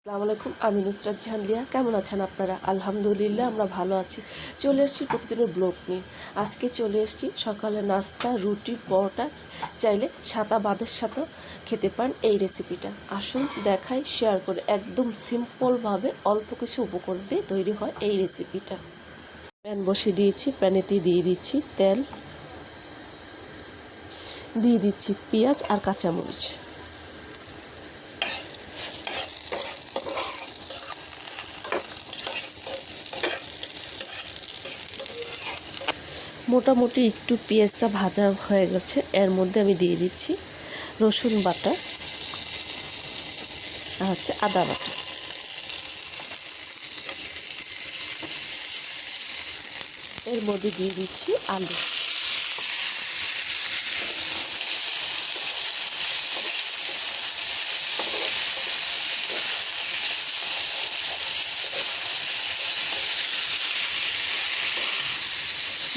আসসালামু আলাইকুম, আমি নুসরাত জাহান লিয়া। কেমন আছেন আপনারা? আলহামদুলিল্লাহ আমরা ভালো আছি। চলে এসেছি প্রতিদিনের ব্লগ নিয়ে। আজকে চলে এসেছি সকালে নাস্তা, রুটি, পরোটা, চাইলে সাদা ভাতের সাথেও খেতে পারেন এই রেসিপিটা। আসুন দেখাই, শেয়ার করে। একদম সিম্পলভাবে অল্প কিছু উপকরণ দিয়ে তৈরি হয় এই রেসিপিটা। প্যান বসিয়ে দিয়েছি, প্যানেতে দিয়ে দিচ্ছি তেল, দিয়ে দিচ্ছি পেঁয়াজ আর কাঁচামরিচ। মোটামুটি একটু পেঁয়াজটা ভাজা হয়ে গেছে, এর মধ্যে আমি দিয়ে দিচ্ছি রসুন বাটা আর আদা বাটা। এর মধ্যে দিয়ে দিচ্ছি আলু।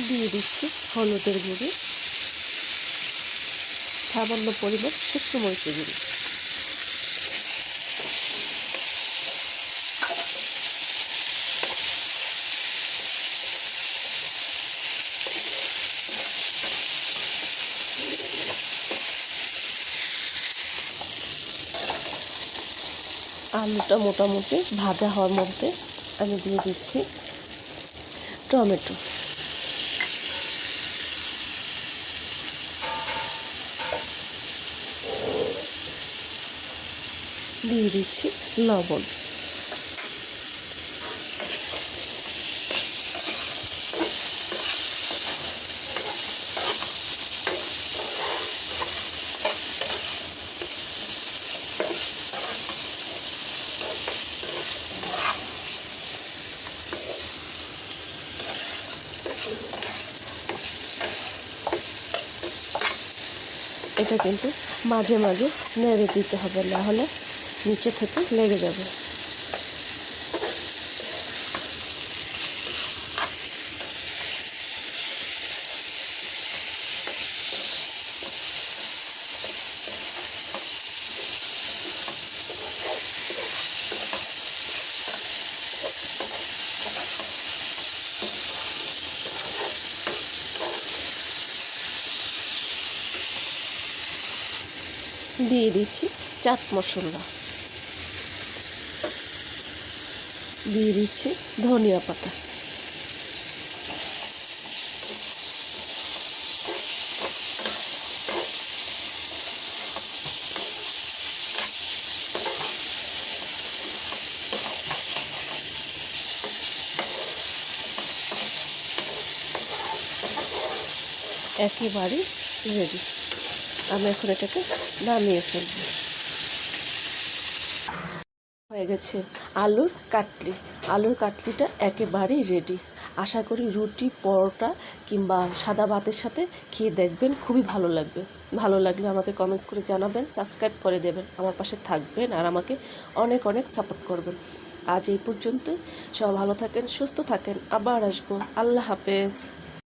দিয়ে দিচ্ছি হলুদের গুঁড়ো, সামান্য পরিমাণ শুকনো মরিচের গুঁড়ো। আলুটা মোটামুটি ভাজা হওয়ার মধ্যে আমি দিয়ে দিচ্ছি টমেটো। দিয়ে দিচ্ছি লবণ। এটা কিন্তু মাঝে মাঝে নেড়ে দিতে হবে, না হলে নিচে থেকে লেগে যাবে। দিয়ে দিচ্ছি চাট মশলা, দিয়ে দিচ্ছি ধনিয়া পাতা। একেবারে রেডি। আমি এখন এটাকে নামিয়ে ফেলব। হয়ে গেছে আলুর কাটলিটা একেবারেই রেডি। আশা করি রুটি, পরোটা কিংবা সাদা ভাতের সাথে খেয়ে দেখবেন, খুবই ভালো লাগবে। ভালো লাগলে আমাকে কমেন্টস করে জানাবেন, সাবস্ক্রাইব করে দেবেন, আমার পাশে থাকবেন আর আমাকে অনেক অনেক সাপোর্ট করবেন। আজ এই পর্যন্তই। সবাই ভালো থাকেন, সুস্থ থাকেন, আবার আসবো। আল্লাহ হাফেজ।